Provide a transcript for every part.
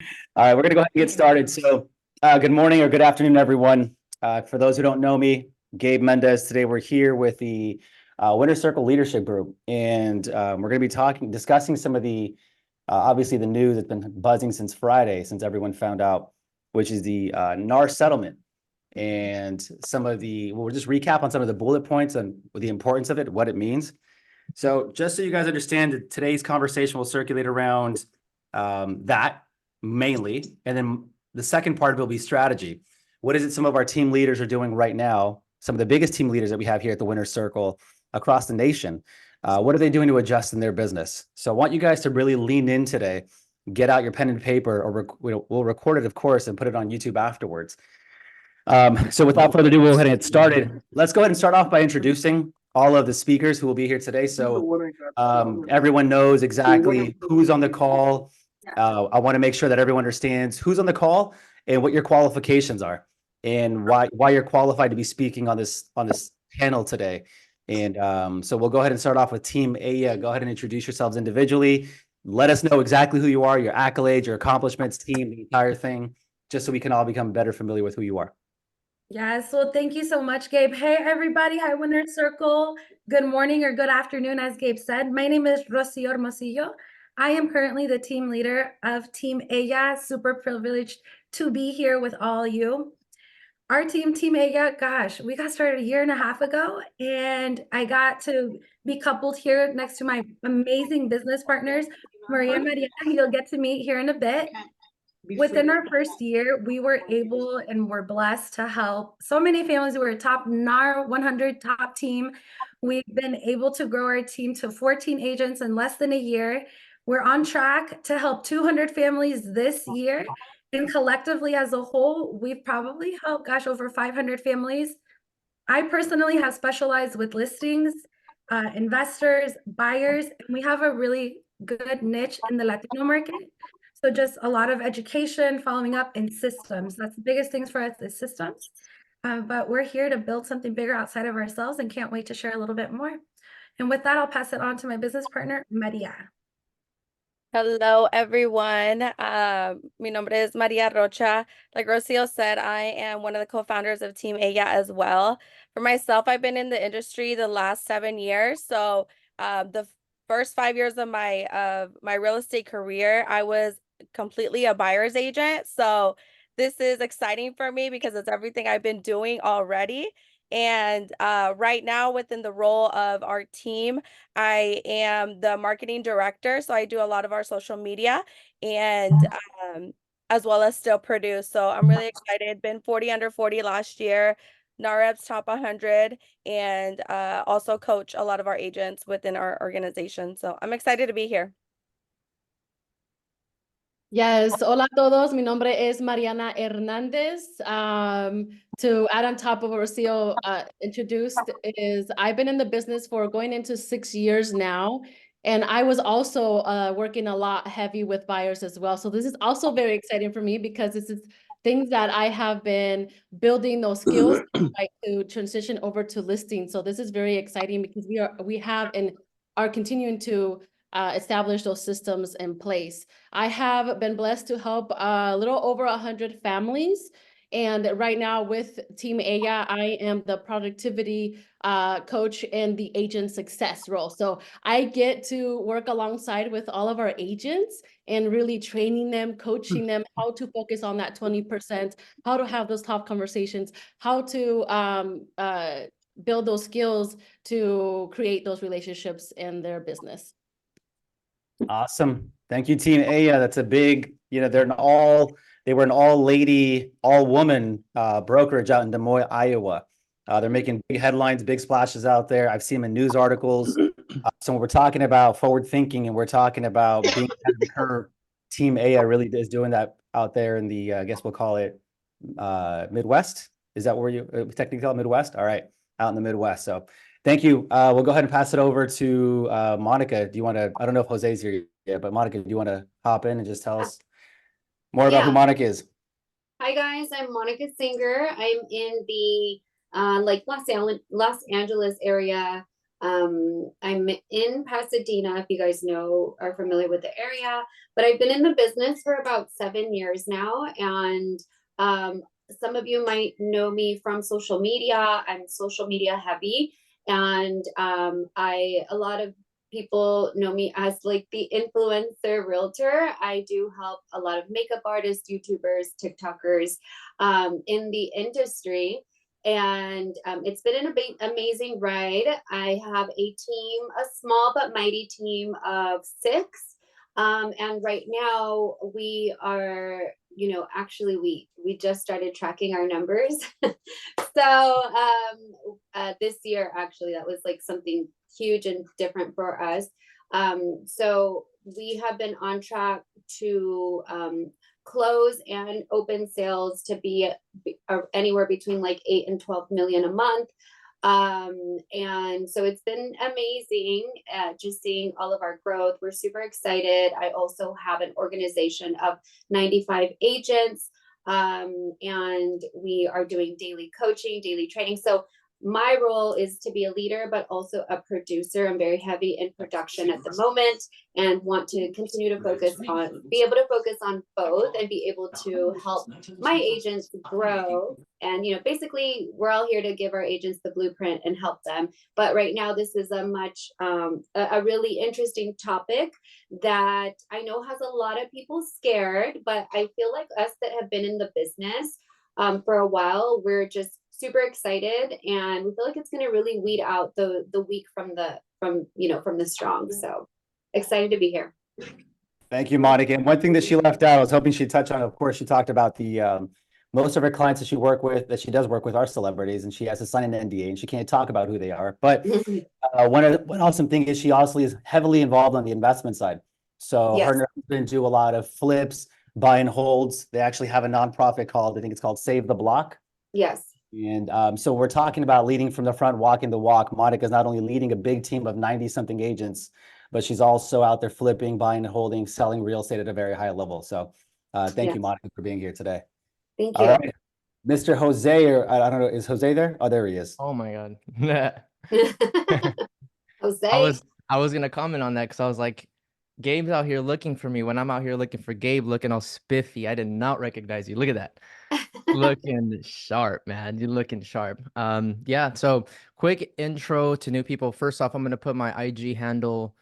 All right, we're going to go ahead and get started. So, good morning or good afternoon, everyone. For those who don't know me, Gabe Mendez. Today, we're here with the Winner Circle Leadership Group, and we're going to be discussing some of the, obviously, the news that's been buzzing since Friday, since everyone found out, which is the NAR settlement, and we'll just recap on some of the bullet points and the importance of it, what it means. So, just so you guys understand, today's conversation will circulate around that mainly. And then the second part of it will be strategy. What is it some of our team leaders are doing right now? Some of the biggest team leaders that we have here at the Winner Circle across the nation. What are they doing to adjust in their business? So I want you guys to really lean in today, get out your pen and paper, or we'll record it, of course, and put it on YouTube afterwards. So without further ado, we'll go ahead and get started. Let's go ahead and start off by introducing all of the speakers who will be here today. So everyone knows exactly who's on the call. I want to make sure that everyone understands who's on the call and what your qualifications are and why you're qualified to be speaking on this panel today. And so we'll go ahead and start off with Team Aya. Go ahead and introduce yourselves individually. Let us know exactly who you are, your accolades, your accomplishments, team, the entire thing, just so we can all become better familiar with who you are. Yes, well, thank you so much, Gabe. Hey, everybody. Hi, Winner Circle. Good morning or good afternoon, as Gabe said. My name is Rocio Hermosillo. I am currently the team leader of Team Aya. Super privileged to be here with all you. Our team, Team Aya, gosh, we got started a year and a half ago, and I got to be coupled here next to my amazing business partners, Maria and Maria, you'll get to meet here in a bit. Within our first year, we were able and were blessed to help so many families. We were a top NAR 100 top team. We've been able to grow our team to 14 agents in less than a year. We're on track to help 200 families this year. And collectively as a whole, we've probably helped, gosh, over 500 families. I personally have specialized with listings, investors, buyers, and we have a really good niche in the Latino market. So just a lot of education, following up, and systems. That's the biggest things for us is systems. But we're here to build something bigger outside of ourselves and can't wait to share a little bit more. And with that, I'll pass it on to my business partner, Maria. Hello, everyone. Mi nombre es Maria Rocha. Like Rocio said, I am one of the co-founders of Team Aya as well. For myself, I've been in the industry the last 7 years. So the first 5 years of my real estate career, I was completely a buyer's agent. So this is exciting for me because it's everything I've been doing already. And right now, within the role of our team, I am the marketing director. So I do a lot of our social media and as well as still produce. So I'm really excited. Been 40 under 40 last year, NAREP's top 100, and also coach a lot of our agents within our organization. So I'm excited to be here. Yes, hola a todos. Mi nombre es Mariana Hernandez. To add on top of what Rocio introduced is I've been in the business for going into 6 years now, and I was also working a lot heavy with buyers as well. So this is also very exciting for me because this is things that I have been building those skills like to transition over to listing. So this is very exciting because we have and are continuing to establish those systems in place. I have been blessed to help a little over 100 families. And right now with Team Aya, I am the productivity coach and the agent success role. So I get to work alongside with all of our agents and really training them, coaching them, how to focus on that 20%, how to have those tough conversations, how to build those skills to create those relationships in their business. Awesome. Thank you, Team Aya. That's a big, they were an all-lady, all-woman brokerage out in Des Moines, Iowa. They're making big headlines, big splashes out there. I've seen them in news articles. So when we're talking about forward thinking and we're talking about being ahead of the curve, Team Aya really is doing that out there in the, I guess we'll call it Midwest. Is that where you technically call it Midwest? All right, out in the Midwest. So thank you. We'll go ahead and pass it over to Monica. Do you want to, I don't know if Jose's here yet, but Monica, do you want to hop in and just tell us more about who Monica is? Hi guys, I'm Monica Singer. I'm in the Los Angeles area. I'm in Pasadena, if you guys are familiar with the area, but I've been in the business for about 7 years now. And some of you might know me from social media. I'm social media heavy. And a lot of people know me as like the influencer realtor. I do help a lot of makeup artists, YouTubers, TikTokers in the industry. And it's been an amazing ride. I have a small but mighty team of 6. And right now we are, actually we just started tracking our numbers. So this year, actually, that was like something huge and different for us. So we have been on track to close and open sales to be anywhere between like 8 and 12 million a month. And so it's been amazing just seeing all of our growth. We're super excited. I also have an organization of 95 agents, and we are doing daily coaching, daily training. So my role is to be a leader, but also a producer. I'm very heavy in production at the moment and want to continue to be able to focus on both and be able to help my agents grow. And, basically we're all here to give our agents the blueprint and help them. But right now, this is a really interesting topic that I know has a lot of people scared, but I feel like us that have been in the business for a while, we're just super excited, and we feel like it's going to really weed out the weak from the strong. So excited to be here. Thank you, Monica. And one thing that she left out, I was hoping she'd touch on, of course, she talked about the most of her clients that she does work with are celebrities, and she has to sign an NDA and she can't talk about who they are. But one awesome thing is she also is heavily involved on the investment side. So Yes. her and her husband do a lot of flips, buy and holds. They actually have a nonprofit called, I think it's called Save the Block. Yes. And so we're talking about leading from the front, walking the walk. Monica's not only leading a big team of 90 something agents, but she's also out there flipping, buying and holding, selling real estate at a very high level. So thank you, Monica, for being here today. Thank you. All right. Mr. Jose, or I don't know, is Jose there? Oh, there he is. Oh my God. Jose. I was gonna comment on that because I was like, Gabe's out here looking for me when I'm out here looking for Gabe, looking all spiffy. I did not recognize you. Look at that. Looking sharp, man. You're looking sharp. Yeah, so quick intro to new people. First off, I'm gonna put my IG handle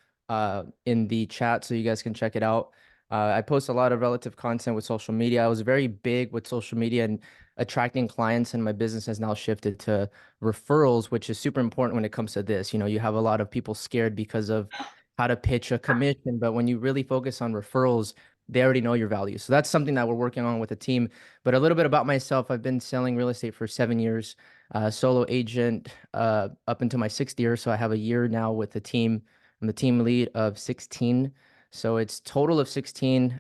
in the chat so you guys can check it out. I post a lot of relative content with social media. I was very big with social media and attracting clients, and my business has now shifted to referrals, which is super important when it comes to this. You have a lot of people scared because of how to pitch a commission, but when you really focus on referrals, they already know your value. So that's something that we're working on with the team. But a little bit about myself, I've been selling real estate for 7 years, solo agent up until my 6th year. So I have a year now with the team. I'm the team lead of 16. So it's total of 16,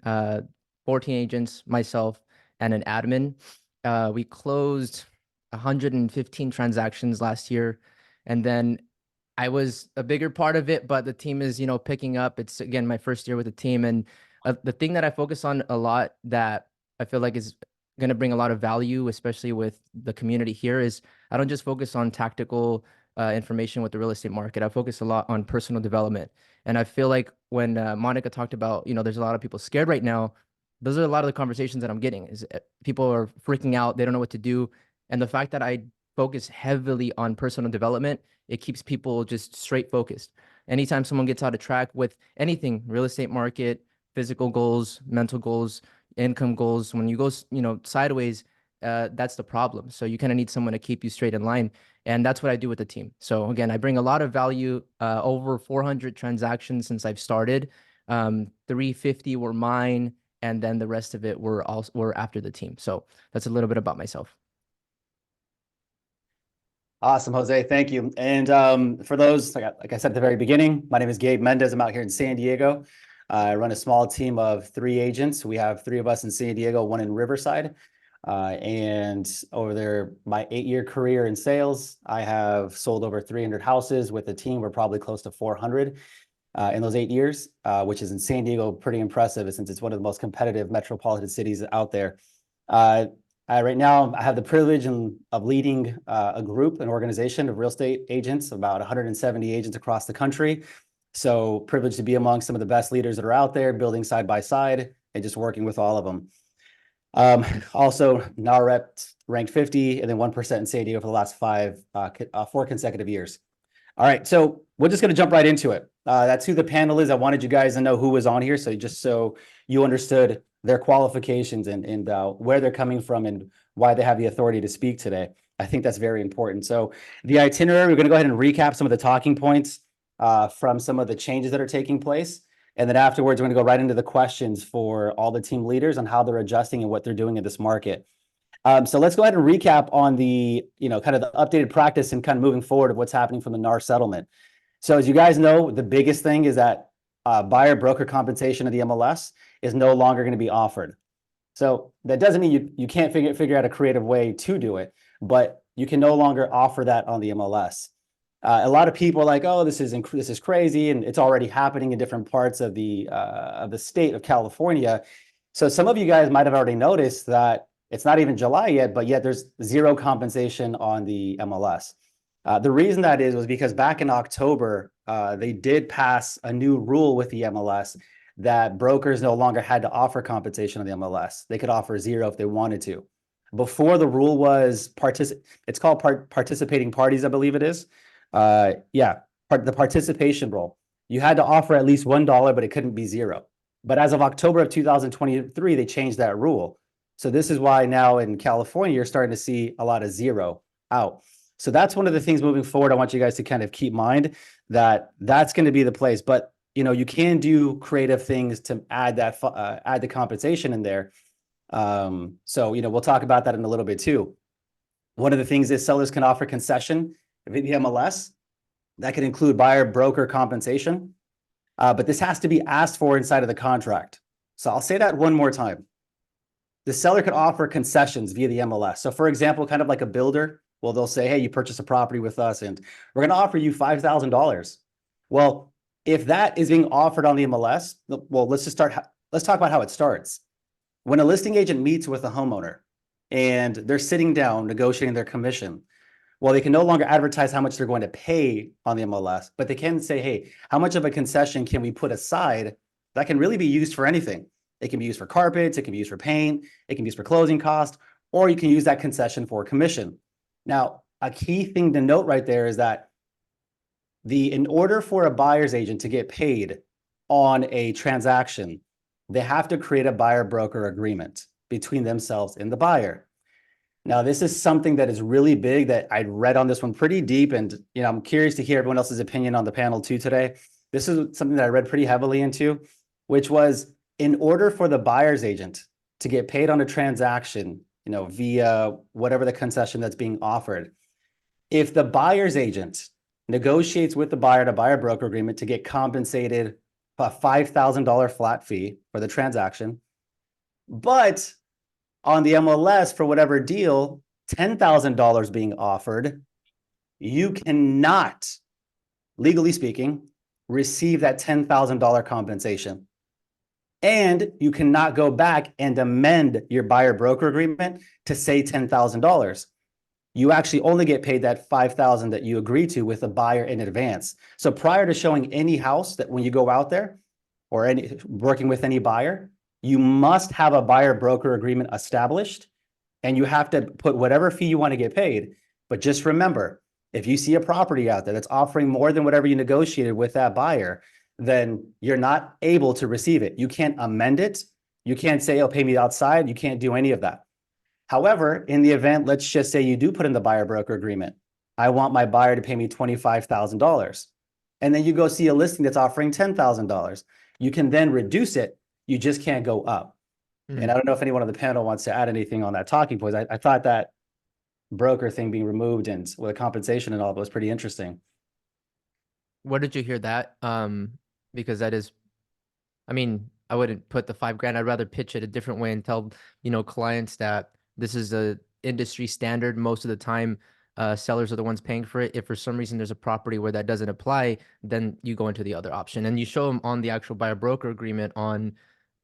14 agents, myself, and an admin. We closed 115 transactions last year. And then I was a bigger part of it, but the team is, picking up. It's, again, my first year with the team. And the thing that I focus on a lot that I feel like is going to bring a lot of value, especially with the community here, is I don't just focus on tactical information with the real estate market. I focus a lot on personal development. And I feel like when Monica talked about, there's a lot of people scared right now, those are a lot of the conversations that I'm getting is people are freaking out. They don't know what to do. And the fact that I focus heavily on personal development, it keeps people just straight focused. Anytime someone gets out of track with anything, real estate market, physical goals, mental goals, income goals, when you go, sideways, that's the problem. So you kind of need someone to keep you straight in line. And that's what I do with the team. So again, I bring a lot of value, over 400 transactions since I've started. 350 were mine. And then the rest of it were after the team. So that's a little bit about myself. Awesome, Jose. Thank you. And for those, like I said at the very beginning, my name is Gabe Mendez. I'm out here in San Diego. I run a small team of 3 agents. We have 3 of us in San Diego, 1 in Riverside. And over there, my 8-year career in sales, I have sold over 300 houses. With the team, we're probably close to 400 in those 8 years, which is in San Diego pretty impressive since it's one of the most competitive metropolitan cities out there. I Right now, I have the privilege of leading an organization of real estate agents, about 170 agents across the country. So privileged to be among some of the best leaders that are out there, building side by side and just working with all of them. Also, NAR rep ranked 50 and then 1% in San Diego for the last 4 consecutive years. All right, so we're just going to jump right into it. That's who the panel is. I wanted you guys to know who was on here, so you understood their qualifications and where they're coming from and why they have the authority to speak today. I think that's very important. So the itinerary, we're going to go ahead and recap some of the talking points from some of the changes that are taking place. And then afterwards, we're going to go right into the questions for all the team leaders on how they're adjusting and what they're doing in this market. So let's go ahead and recap on the, kind of the updated practice and kind of moving forward of what's happening from the NAR settlement. So as you guys know, the biggest thing is that buyer broker compensation of the MLS is no longer going to be offered. So that doesn't mean you can't figure out a creative way to do it, but you can no longer offer that on the MLS. A lot of people are like, oh, this is crazy, and it's already happening in different parts of the state of California. So some of you guys might have already noticed that it's not even July yet, but yet there's zero compensation on the MLS. The reason that was because back in October, they did pass a new rule with the MLS that brokers no longer had to offer compensation on the MLS. They could offer zero if they wanted to. Before, the rule was it's called participating parties, I believe it is. The participation rule. You had to offer at least $1, but it couldn't be zero. But as of October of 2023, they changed that rule. So this is why now in California, you're starting to see a lot of zero out. So that's one of the things moving forward. I want you guys to kind of keep in mind that that's going to be the place. But you can do creative things to add the compensation in there. So we'll talk about that in a little bit too. One of the things is sellers can offer concession via the MLS. That could include buyer broker compensation, but this has to be asked for inside of the contract. So I'll say that one more time. The seller can offer concessions via the MLS. So for example, kind of like a builder, well, they'll say, hey, you purchase a property with us and we're going to offer you $5,000. Well, if that is being offered on the MLS, well, let's talk about how it starts. When a listing agent meets with a homeowner and they're sitting down negotiating their commission, well, they can no longer advertise how much they're going to pay on the MLS, but they can say, hey, how much of a concession can we put aside that can really be used for anything? It can be used for carpets, it can be used for paint, it can be used for closing costs, or you can use that concession for commission. Now, a key thing to note right there is that in order for a buyer's agent to get paid on a transaction, they have to create a buyer broker agreement between themselves and the buyer. Now, this is something that is really big that I read on this one pretty deep, and I'm curious to hear everyone else's opinion on the panel too today. This is something that I read pretty heavily into, which was in order for the buyer's agent to get paid on a transaction, via whatever the concession that's being offered, if the buyer's agent negotiates with the buyer to buyer broker agreement to get compensated a $5,000 flat fee for the transaction, but on the MLS for whatever deal, $10,000 being offered, you cannot, legally speaking, receive that $10,000 compensation. And you cannot go back and amend your buyer broker agreement to say $10,000. You actually only get paid that $5,000 that you agree to with the buyer in advance. So prior to showing any house, that when you go out there or working with any buyer, you must have a buyer broker agreement established, and you have to put whatever fee you want to get paid. But just remember, if you see a property out there that's offering more than whatever you negotiated with that buyer, then you're not able to receive it. You can't amend it. You can't say, oh, pay me outside. You can't do any of that. However, in the event, let's just say you do put in the buyer broker agreement, I want my buyer to pay me $25,000. And then you go see a listing that's offering $10,000. You can then reduce it. You just can't go up. And I don't know if anyone on the panel wants to add anything on that talking point. I thought that broker thing being removed and with the compensation and all that was pretty interesting. Where did you hear that? Because that is, I wouldn't put the $5,000. I'd rather pitch it a different way and tell, clients that this is a industry standard. Most of the time, sellers are the ones paying for it. If for some reason there's a property where that doesn't apply, then you go into the other option and you show them on the actual buyer broker agreement on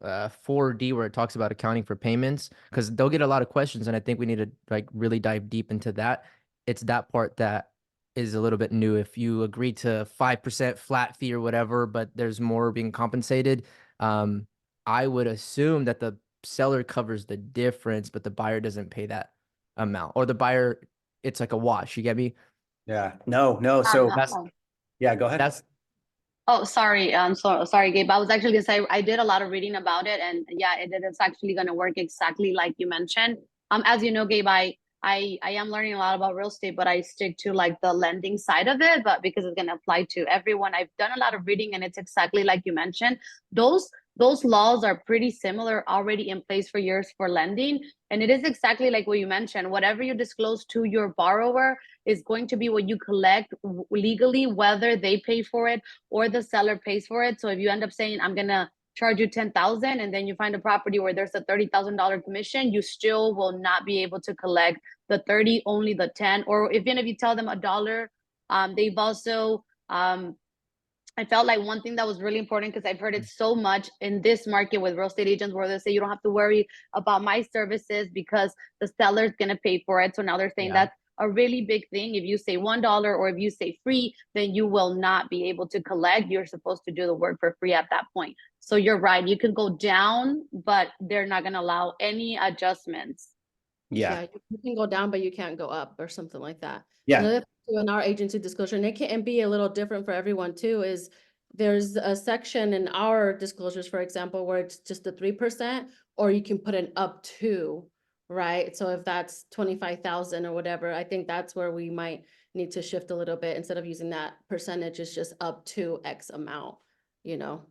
4D where it talks about accounting for payments, because they'll get a lot of questions, and I think we need to like really dive deep into that. It's that part that is a little bit new. If you agree to 5% flat fee or whatever, but there's more being compensated, I would assume that the seller covers the difference, but the buyer doesn't pay that amount, or the buyer, it's like a wash. You get me? Yeah, no. So That's yeah, go ahead. that's Oh, sorry. Sorry, Gabe. I was actually gonna say I did a lot of reading about it, and yeah, it's actually gonna work exactly like you mentioned. As you know, Gabe, I am learning a lot about real estate, but I stick to like the lending side of it. But because it's gonna apply to everyone, I've done a lot of reading, and it's exactly like you mentioned. Those laws are pretty similar already in place for years for lending, and it is exactly like what you mentioned. Whatever you disclose to your borrower is going to be what you collect legally, whether they pay for it or the seller pays for it. So if you end up saying, I'm gonna charge you 10,000, and then you find a property where there's a $30,000 commission, you still will not be able to collect the 30, only the 10. Or even if you tell them $1, they've also, I felt like one thing that was really important, because I've heard it so much in this market with real estate agents, where they say you don't have to worry about my services because the seller's gonna pay for it. So now they're saying that's a really big thing. If you say $1 or if you say free, then you will not be able to collect. You're supposed to do the work for free at that point. So you're right, you can go down, but they're not gonna allow any adjustments. Yeah, You can go down, but you can't go up or something like that. yeah. Another thing in our agency disclosure, and it can be a little different for everyone too, is there's a section in our disclosures, for example, where it's just the 3%, or you can put an up to, right? So if that's 25,000 or whatever, I think that's where we might need to shift a little bit. Instead of using that percentage, it's just up to X amount, you know?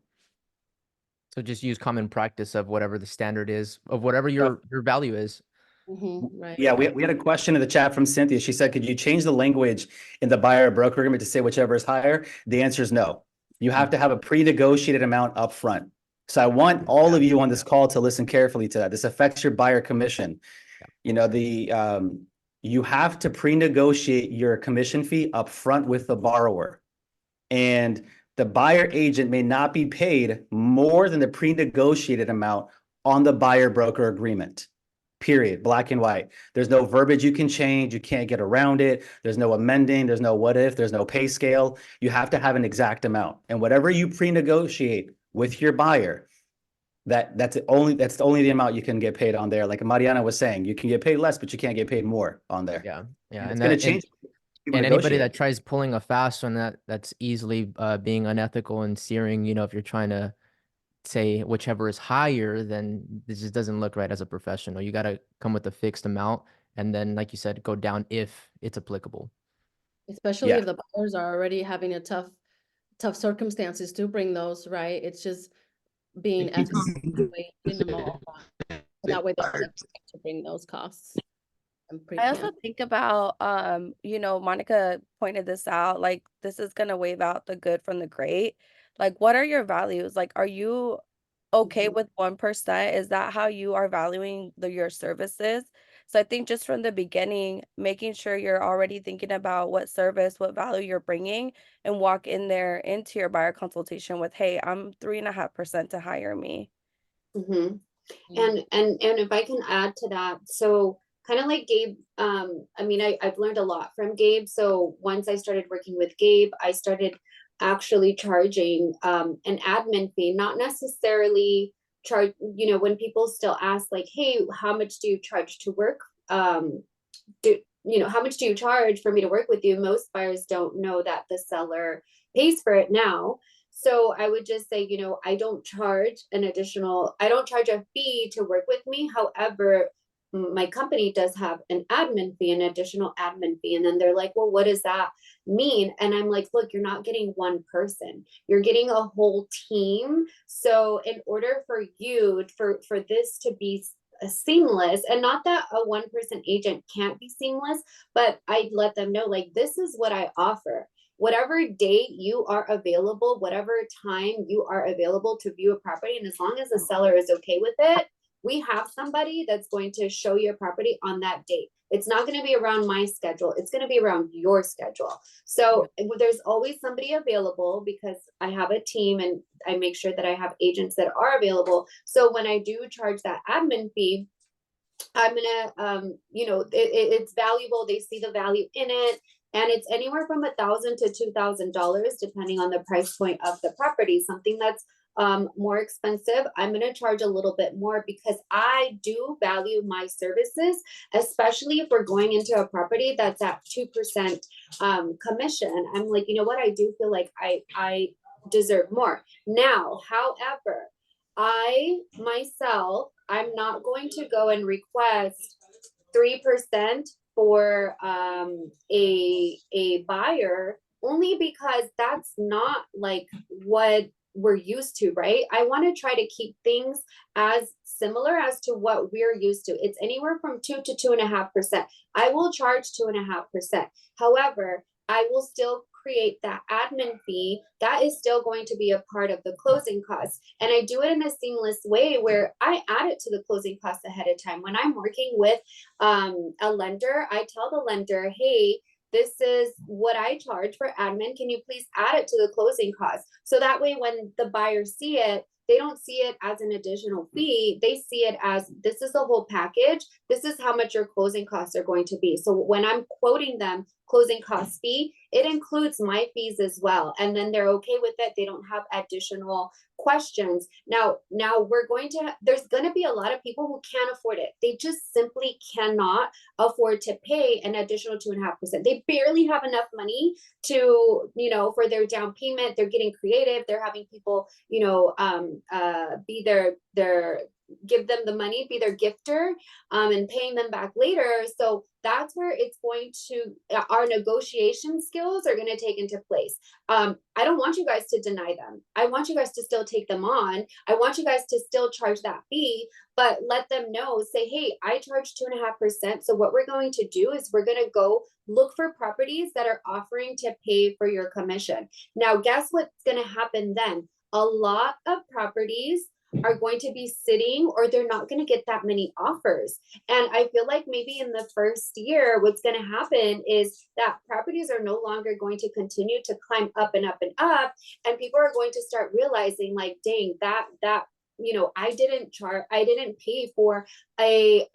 So just use common practice of whatever the standard is, of whatever your value is. Right. Yeah, we had a question in the chat from Cynthia. She said, could you change the language in the buyer broker agreement to say whichever is higher? The answer is no. You have to have a pre-negotiated amount up front. So I want all of you on this call to listen carefully to that. This affects your buyer commission. You know, you have to pre-negotiate your commission fee up front with the borrower. And the buyer agent may not be paid more than the pre-negotiated amount on the buyer broker agreement. Period. Black and white. There's no verbiage you can change. You can't get around it. There's no amending. There's no what if. There's no pay scale. You have to have an exact amount. And whatever you pre-negotiate with your buyer, that's only the amount you can get paid on there. Like Mariana was saying, you can get paid less, but you can't get paid more on there. Yeah. And it's going to change. And anybody that tries pulling a fast one, that's easily being unethical and steering. You know, if you're trying to say whichever is higher, then this just doesn't look right as a professional. You got to come with a fixed amount, and then, like you said, go down if it's applicable. Especially if the buyers are already having a tough circumstances to bring those, right? It's just being ethical, that way they don't have to bring those costs. I also think about, you know, Monica pointed this out, like this is gonna waive out the good from the great. Like, what are your values? Like, are you okay with 1%? Is that how you are valuing your services? So I think just from the beginning, making sure you're already thinking about what service, what value you're bringing, and walk in there into your buyer consultation with, hey, I'm 3.5% to hire me. And if I can add to that, so kind of like Gabe, I mean, I've learned a lot from Gabe. So once I started working with Gabe, I started actually charging an admin fee, not necessarily charge, you know, when people still ask like, hey, how much do you charge to work? How much do you charge for me to work with you? Most buyers don't know that the seller pays for it now. So I would just say, you know, I don't charge a fee to work with me. However, my company does have an admin fee, an additional admin fee. And then they're like, well, what does that mean? And I'm like, look, you're not getting one person, you're getting a whole team. So in order for you, for this to be seamless, and not that a one-person agent can't be seamless, but I let them know, like, this is what I offer. Whatever date you are available, whatever time you are available to view a property, and as long as the seller is okay with it, we have somebody that's going to show your property on that date. It's not going to be around my schedule. It's going to be around your schedule. So there's always somebody available because I have a team and I make sure that I have agents that are available. So when I do charge that admin fee, I'm gonna, it's valuable. They see the value in it. And it's anywhere from $1,000 to $2,000, depending on the price point of the property. Something that's more expensive, I'm going to charge a little bit more because I do value my services, especially if we're going into a property that's at 2% commission. I'm like, you know what? I do feel like I deserve more. Now, however, I'm not going to go and request 3% for a buyer, only because that's not like what we're used to, right? I want to try to keep things as similar as to what we're used to. It's anywhere from 2 to 2.5%. I will charge 2.5%. However, I will still create that admin fee that is still going to be a part of the closing costs. And I do it in a seamless way where I add it to the closing costs ahead of time. When I'm working with a lender, I tell the lender, hey, this is what I charge for admin. Can you please add it to the closing costs? So that way, when the buyers see it, they don't see it as an additional fee. They see it as, this is the whole package. This is how much your closing costs are going to be. So when I'm quoting them closing cost fee, it includes my fees as well. And then they're okay with it. They don't have additional questions. Now there's going to be a lot of people who can't afford it. They just simply cannot afford to pay an additional 2.5%. They barely have enough money to, for their down payment. They're getting creative. They're having people, be their give them the money, be their gifter, and paying them back later. So that's where it's going to, our negotiation skills are going to take into place. I don't want you guys to deny them. I want you guys to still take them on. I want you guys to still charge that fee, but let them know, say, hey, I charge 2.5%. So what we're going to do is we're going to go look for properties that are offering to pay for your commission. Now, guess what's going to happen then? A lot of properties are going to be sitting, or they're not going to get that many offers. And I feel like maybe in the first year, what's going to happen is that properties are no longer going to continue to climb up and up and up. And people are going to start realizing like, dang, that I didn't pay for a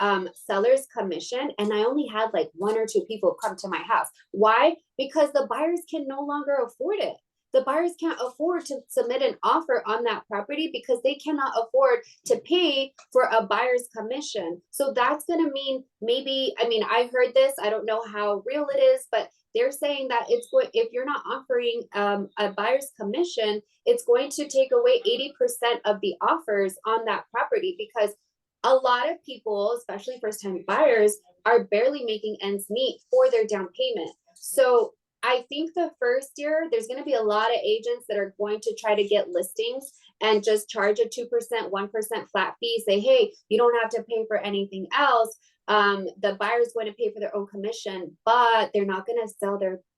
seller's commission, and I only had like 1 or 2 people come to my house. Why? Because the buyers can no longer afford it. The buyers can't afford to submit an offer on that property because they cannot afford to pay for a buyer's commission. So that's going to mean I heard this, I don't know how real it is, but they're saying that if you're not offering a buyer's commission, it's going to take away 80% of the offers on that property, because a lot of people, especially first-time buyers, are barely making ends meet for their down payment. So I think the first year, there's going to be a lot of agents that are going to try to get listings and just charge a 2%, 1% flat fee. Say, hey, you don't have to pay for anything else. The buyer's going to pay for their own commission, but they're not going to sell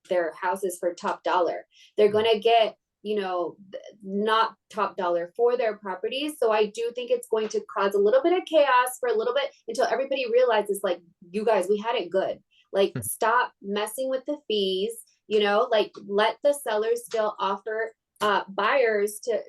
their houses for top dollar. They're going to get, not top dollar for their properties. So I do think it's going to cause a little bit of chaos for a little bit until everybody realizes, like, you guys, we had it good. Like, stop messing with the fees. Let the sellers still offer buyers to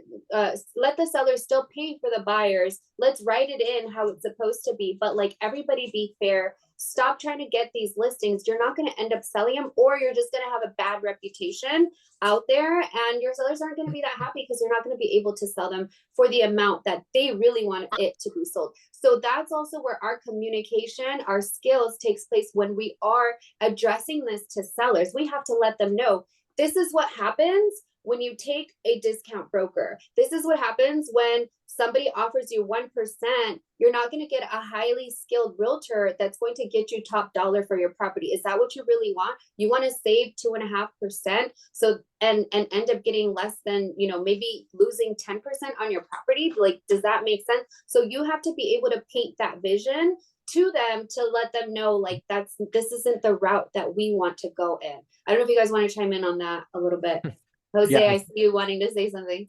let the sellers still pay for the buyers. Let's write it in how it's supposed to be, but like, everybody be fair. Stop trying to get these listings. You're not going to end up selling them, or you're just going to have a bad reputation out there, and your sellers aren't going to be that happy because you're not going to be able to sell them for the amount that they really want it to be sold. So that's also where our communication, our skills takes place when we are addressing this to sellers. We have to let them know, this is what happens when you take a discount broker. This is what happens when somebody offers you 1%. You're not going to get a highly skilled realtor that's going to get you top dollar for your property. Is that what you really want? You want to save 2.5%, so and end up getting less than, maybe losing 10% on your property? Like, does that make sense? So you have to be able to paint that vision to them to let them know, like, this isn't the route that we want to go in. I don't know if you guys want to chime in on that a little bit. Jose, Yeah. I see you wanting to say something.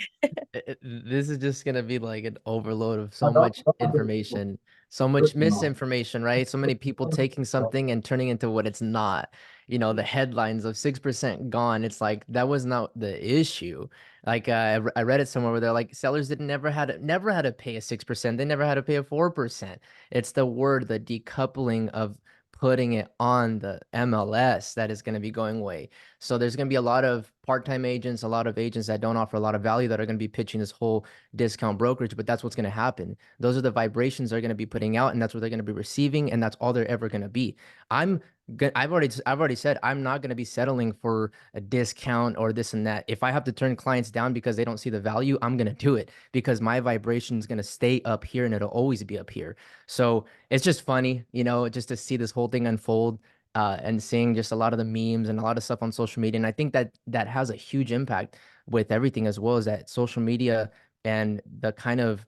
This is just gonna be like an overload of so much information, so much misinformation, right? So many people taking something and turning into what it's not. You know, the headlines of 6% gone. It's like that was not the issue. Like I read it somewhere where they're like sellers didn't never had to pay a 6%. They never had to pay a 4%. It's the word, the decoupling of putting it on the MLS that is going to be going away. So there's going to be a lot of part-time agents, a lot of agents that don't offer a lot of value that are going to be pitching this whole discount brokerage, but that's what's going to happen. Those are the vibrations they're going to be putting out, and that's what they're going to be receiving, and that's all they're ever going to be. I've already said I'm not going to be settling for a discount or this and that. If I have to turn clients down because they don't see the value, I'm going to do it because my vibration is going to stay up here and it'll always be up here. So it's just funny, you know, just to see this whole thing unfold. And seeing just a lot of the memes and a lot of stuff on social media. And I think that that has a huge impact with everything, as well as that social media and the kind of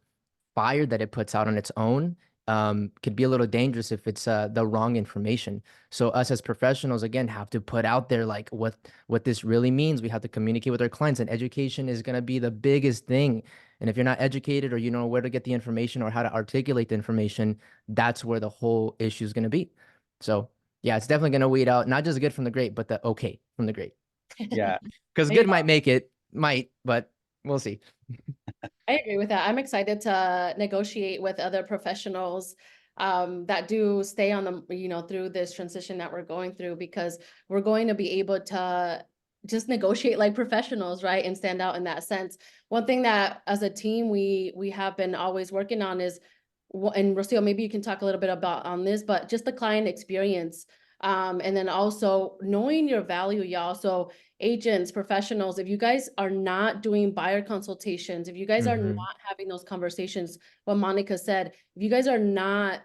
fire that it puts out on its own could be a little dangerous if it's the wrong information. So us as professionals, again, have to put out there like what this really means. We have to communicate with our clients, and education is going to be the biggest thing. And if you're not educated or you know where to get the information or how to articulate the information, that's where the whole issue is going to be. So yeah, it's definitely going to weed out not just good from the great, but the okay from the great. Yeah. Because good might make it, but we'll see. I agree with that. I'm excited to negotiate with other professionals that do stay on the, you know, through this transition that we're going through, because we're going to be able to just negotiate like professionals, right? And stand out in that sense. One thing that as a team, we have been always working on is, and Rocio, maybe you can talk a little bit about on this, but just the client experience. And then also knowing your value, y'all. So agents, professionals, if you guys are not doing buyer consultations, if you guys are Mhm. not having those conversations, what Monica said, if you guys are not,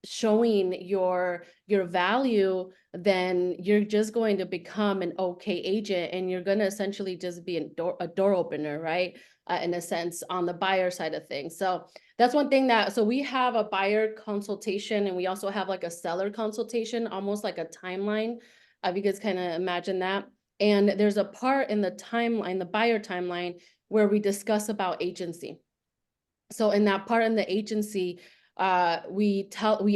showing your value, then you're just going to become an okay agent, and you're going to essentially just be a door opener, right? In a sense, on the buyer side of things. So that's one thing that, so we have a buyer consultation, and we also have like a seller consultation, almost like a timeline. If you guys kind of imagine that. And there's a part in the timeline, the buyer timeline, where we discuss about agency. So in that part in the agency, we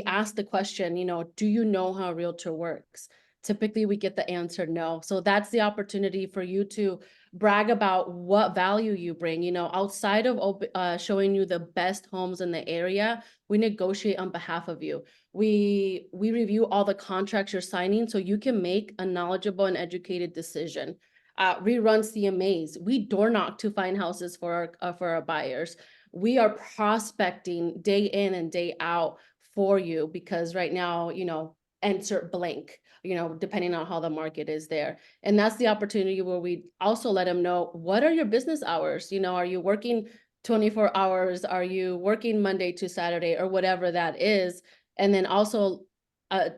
ask the question, you know, do you know how a realtor works? Typically we get the answer no. So that's the opportunity for you to brag about what value you bring. You know, outside of showing you the best homes in the area, we negotiate on behalf of you. We review all the contracts you're signing so you can make a knowledgeable and educated decision. Rerun CMAs. We door knock to find houses for our buyers. We are prospecting day in and day out for you, because right now, you know, insert blank, you know, depending on how the market is there. And that's the opportunity where we also let them know, what are your business hours? You know, are you working 24 hours? Are you working Monday to Saturday, or whatever that is? And then also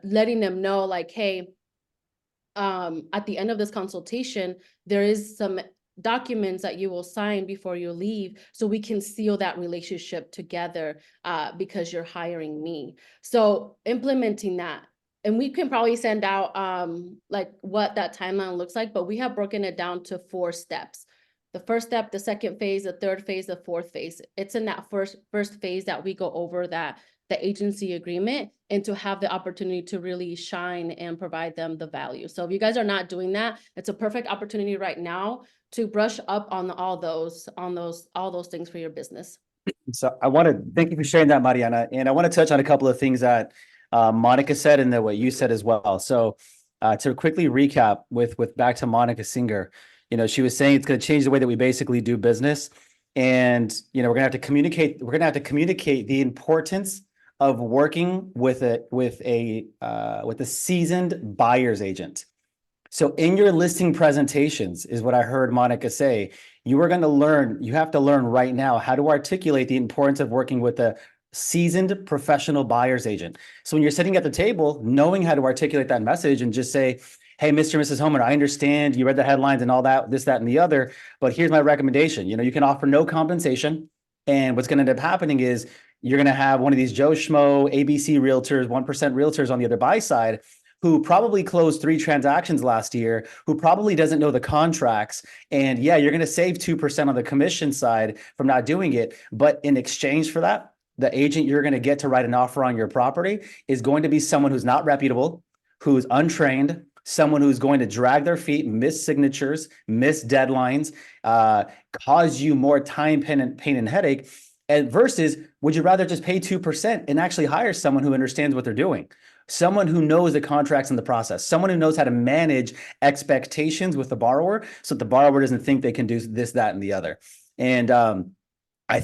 letting them know like, hey, at the end of this consultation, there is some documents that you will sign before you leave, so we can seal that relationship together, because you're hiring me. So implementing that, and we can probably send out like what that timeline looks like, but we have broken it down to 4 steps. The first step, the second phase, the third phase, the fourth phase. It's in that first phase that we go over that the agency agreement, and to have the opportunity to really shine and provide them the value. So if you guys are not doing that, it's a perfect opportunity right now to brush up on all those things for your business. So I want to thank you for sharing that, Mariana. And I want to touch on a couple of things that Monica said and then what you said as well. So to quickly recap with back to Monica Singer, you know, she was saying it's going to change the way that we basically do business. And, you know, we're going to have to communicate the importance of working with a seasoned buyer's agent. So in your listing presentations is what I heard Monica say. You have to learn right now how to articulate the importance of working with a seasoned professional buyer's agent. So when you're sitting at the table, knowing how to articulate that message and just say, hey, Mr. and Mrs. Homeowner, I understand you read the headlines and all that, this, that, and the other, but here's my recommendation. You know, you can offer no compensation. And what's going to end up happening is you're going to have one of these Joe Schmo, ABC realtors, 1% realtors on the other buy side who probably closed 3 transactions last year, who probably doesn't know the contracts. And yeah, you're going to save 2% on the commission side from not doing it. But in exchange for that, the agent you're going to get to write an offer on your property is going to be someone who's not reputable, who's untrained, someone who's going to drag their feet, miss signatures, miss deadlines, cause you more time, pain and headache. And versus, would you rather just pay 2% and actually hire someone who understands what they're doing? Someone who knows the contracts and the process, someone who knows how to manage expectations with the borrower so that the borrower doesn't think they can do this, that, and the other. And I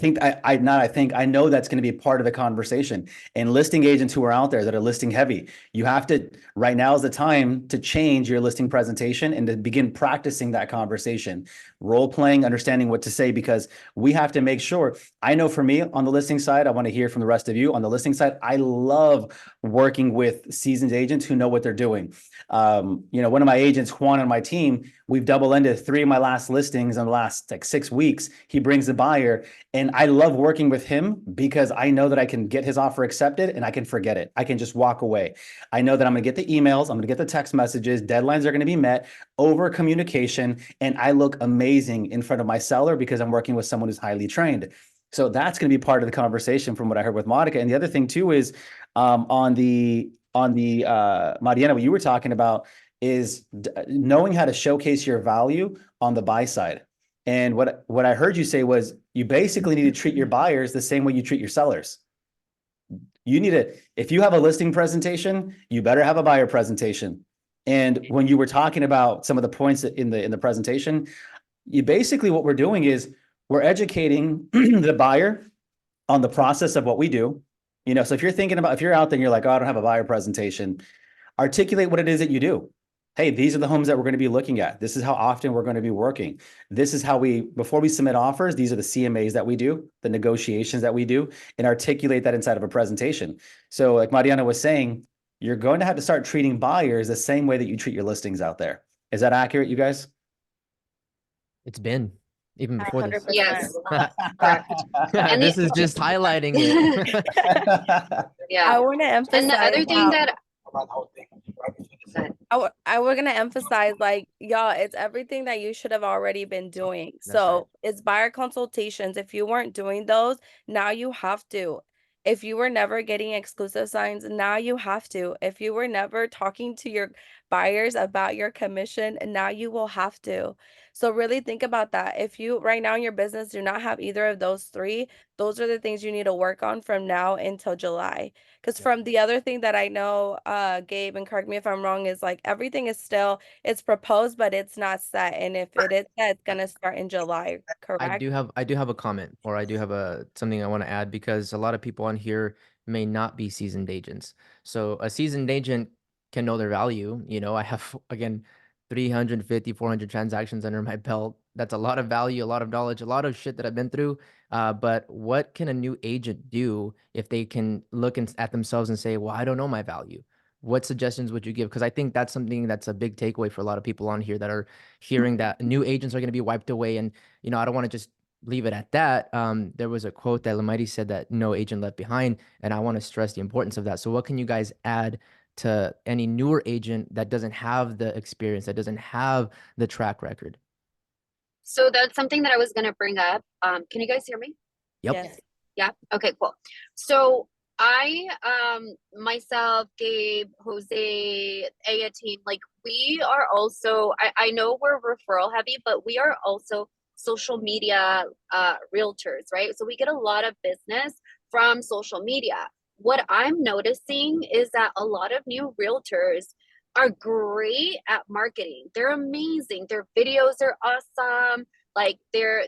know that's going to be part of the conversation. And listing agents who are out there that are listing heavy, you have to, right now is the time to change your listing presentation and to begin practicing that conversation, role playing, understanding what to say, because we have to make sure. I know for me on the listing side, I want to hear from the rest of you on the listing side. I love working with seasoned agents who know what they're doing. One of my agents, Juan, on my team, we've double-ended 3 of my last listings in the last 6 weeks. He brings the buyer. And I love working with him because I know that I can get his offer accepted and I can forget it. I can just walk away. I know that I'm going to get the emails, I'm going to get the text messages, deadlines are going to be met, over communication, and I look amazing in front of my seller because I'm working with someone who's highly trained. So that's going to be part of the conversation from what I heard with Monica. And the other thing too is on the Mariana, what you were talking about is knowing how to showcase your value on the buy side. And what I heard you say was you basically need to treat your buyers the same way you treat your sellers. You need to, if you have a listing presentation, you better have a buyer presentation. And when you were talking about some of the points in the presentation, you basically, what we're doing is we're educating the buyer on the process of what we do. So if you're thinking about, if you're out there and you're like, oh, I don't have a buyer presentation, articulate what it is that you do. Hey, these are the homes that we're going to be looking at. This is how often we're going to be working. This is how before we submit offers, these are the CMAs that we do, the negotiations that we do, and articulate that inside of a presentation. So like Mariana was saying, you're going to have to start treating buyers the same way that you treat your listings out there. Is that accurate, you guys? It's been even before this. 100%. Yes. Correct. And This is just highlighting it. Yeah. I want to emphasize. And the other thing how- that we're gonna emphasize, like, y'all, it's everything that you should have already been doing. That's So right. it's buyer consultations. If you weren't doing those, now you have to. If you were never getting exclusive signs, now you have to. If you were never talking to your buyers about your commission, now you will have to. So really think about that. If you right now in your business do not have either of those 3, those are the things you need to work on from now until July. Because from the other thing that I know, Gabe, and correct me if I'm wrong, is like everything is still, it's proposed, but it's not set. And if it is set, it's gonna start in July, correct? I do have a comment, or I do have something I want to add, because a lot of people on here may not be seasoned agents. So a seasoned agent can know their value. I have, again, 350, 400 transactions under my belt. That's a lot of value, a lot of knowledge, a lot of shit that I've been through. But what can a new agent do if they can look at themselves and say, well, I don't know my value? What suggestions would you give? Because I think that's something that's a big takeaway for a lot of people on here that are hearing that new agents are going to be wiped away. And, I don't want to just leave it at that. There was a quote that Lamighty said that no agent left behind. And I want to stress the importance of that. So what can you guys add to any newer agent that doesn't have the experience, that doesn't have the track record? So that's something that I was going to bring up. Can you guys hear me? Yep. Yes. Yeah. Okay, cool. So I, myself, Gabe, Jose, Aya team, like we are also, I know we're referral heavy, but we are also social media realtors, right? So we get a lot of business from social media. What I'm noticing is that a lot of new realtors are great at marketing. They're amazing. Their videos are awesome. Like they're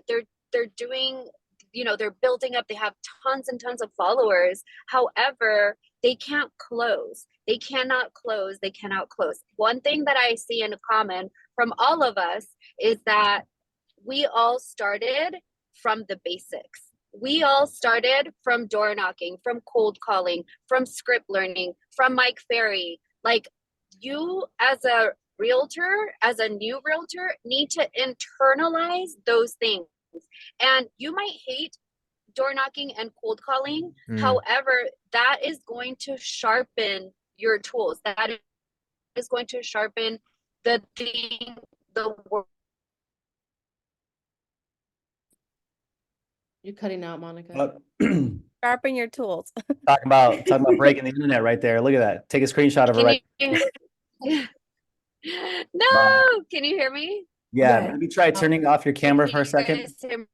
doing, they're building up, they have tons and tons of followers. However, they can't close. They cannot close. They cannot close. One thing that I see in common from all of us is that we all started from the basics. We all started from door knocking, from cold calling, from script learning, from Mike Ferry. Like you as a realtor, as a new realtor, need to internalize those things. And you might hate door knocking and cold calling. However, that is going to sharpen your tools. That is going to sharpen the thing, the word. You're cutting out, Monica. Talking Sharpen your tools. about breaking the internet right there. Look at that. Take a screenshot of her right. No, can you hear me? Yeah, Yeah. maybe try turning off your camera Can for a you second. guys hear me?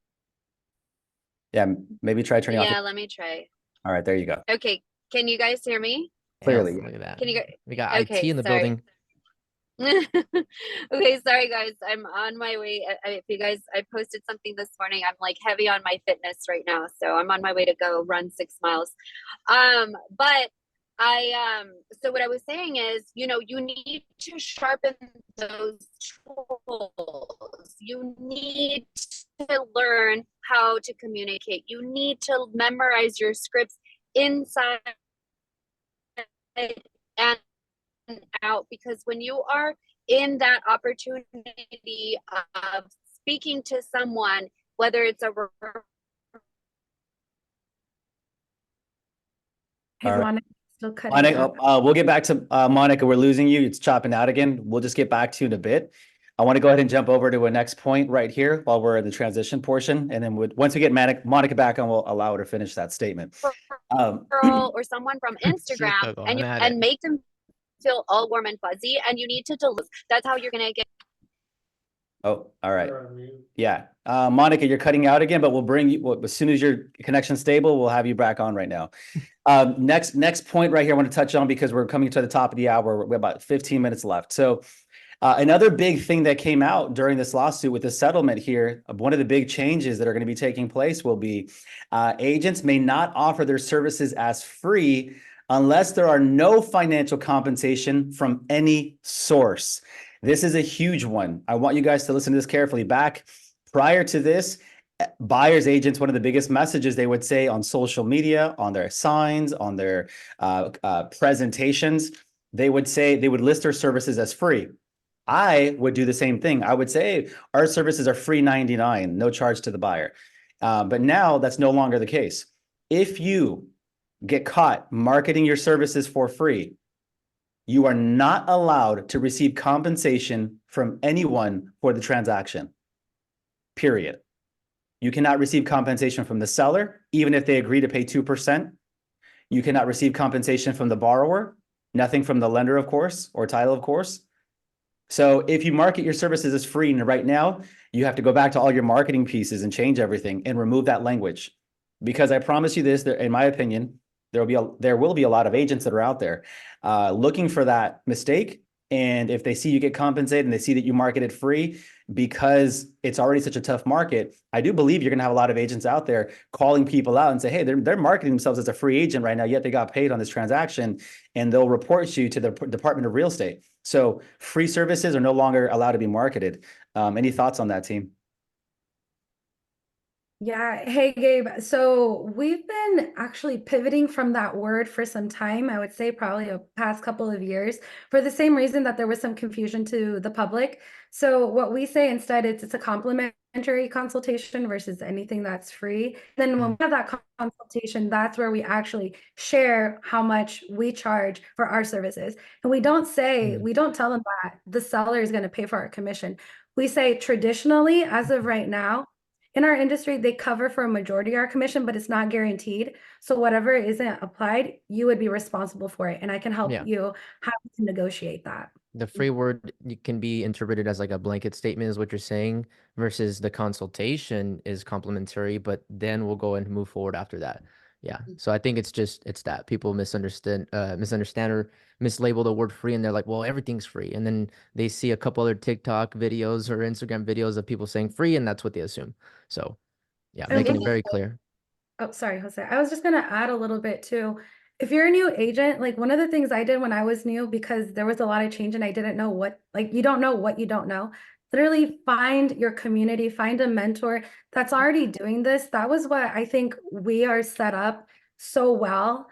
Yeah, maybe try turning off. Yeah, let me try. All right, there you go. Okay, can you guys hear me? Clearly. Yes, look at that. Can you We got IT Okay, in the sorry. building. Okay, sorry guys, I'm on my way. If you guys, I posted something this morning. I'm like heavy on my fitness right now, so I'm on my way to go run 6 miles. But so what I was saying is, you know, you need to sharpen those tools. You need to learn how to communicate. You need to memorize your scripts inside and out, because when you are in that opportunity of speaking to someone, whether it's a Hey, All right. Monica, still cutting Monica, out. we'll get back to Monica. We're losing you. It's chopping out again. We'll just get back to you in a bit. I want to go ahead and jump over to a next point right here while we're in the transition portion. And then once we get Monica back on, we'll allow her to finish that statement. girl or someone from Instagram going at and it. make them feel all warm and fuzzy, and you need to deliver. That's how you're gonna get. Oh, all right. Yeah. Monica, you're cutting out again, but we'll bring you, as soon as your connection's stable, we'll have you back on right now. Next point right here, I want to touch on, because we're coming to the top of the hour. We have about 15 minutes left. So another big thing that came out during this lawsuit with the settlement here, one of the big changes that are going to be taking place will be agents may not offer their services as free unless there are no financial compensation from any source. This is a huge one. I want you guys to listen to this carefully. Back prior to this, buyer's agents, one of the biggest messages they would say on social media, on their signs, on their presentations, they would say they would list their services as free. I would do the same thing. I would say our services are free 99, no charge to the buyer. But now that's no longer the case. If you get caught marketing your services for free, you are not allowed to receive compensation from anyone for the transaction. Period. You cannot receive compensation from the seller, even if they agree to pay 2%. You cannot receive compensation from the borrower, nothing from the lender, of course, or title, of course. So if you market your services as free right now, you have to go back to all your marketing pieces and change everything and remove that language. Because I promise you this, in my opinion, there will be a lot of agents that are out there looking for that mistake. And if they see you get compensated and they see that you market it free, because it's already such a tough market, I do believe you're going to have a lot of agents out there calling people out and say, hey, they're marketing themselves as a free agent right now, yet they got paid on this transaction, and they'll report you to the Department of Real Estate. So free services are no longer allowed to be marketed. Any thoughts on that, team? Yeah. Hey, Gabe. So we've been actually pivoting from that word for some time. I would say probably a past couple of years, for the same reason that there was some confusion to the public. So what we say instead, it's a complimentary consultation versus anything that's free. Then when we have that consultation, that's where we actually share how much we charge for our services. And we don't say, we don't tell them that the seller is going to pay for our commission. We say traditionally, as of right now, in our industry, they cover for a majority of our commission, but it's not guaranteed. So whatever isn't applied, you would be responsible for it. And I can help you how to negotiate that. The free word can be interpreted as like a blanket statement is what you're saying, versus the consultation is complimentary, but then we'll go and move forward after that. Yeah. So I think it's that people misunderstand or mislabel the word free, and they're like, well, everything's free. And then they see a couple other TikTok videos or Instagram videos of people saying free, and that's what they assume. So yeah, making it very clear. Oh, sorry, Jose. I was just going to add a little bit too. If you're a new agent, like one of the things I did when I was new, because there was a lot of change and I didn't know what, like you don't know what you don't know. Literally find your community, find a mentor that's already doing this. That was what I think we are set up so well.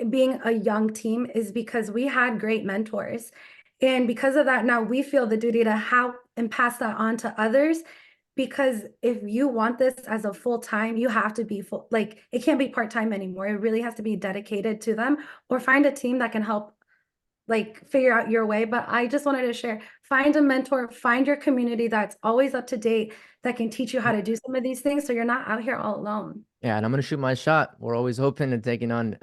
Being a young team is because we had great mentors. And because of that, now we feel the duty to help and pass that on to others. Because if you want this as a full-time, you have to be full, like it can't be part-time anymore. It really has to be dedicated to them, or find a team that can help like figure out your way. But I just wanted to share, find a mentor, find your community that's always up to date, that can teach you how to do some of these things, so you're not out here all alone. Yeah, and I'm gonna shoot my shot. We're always open to taking on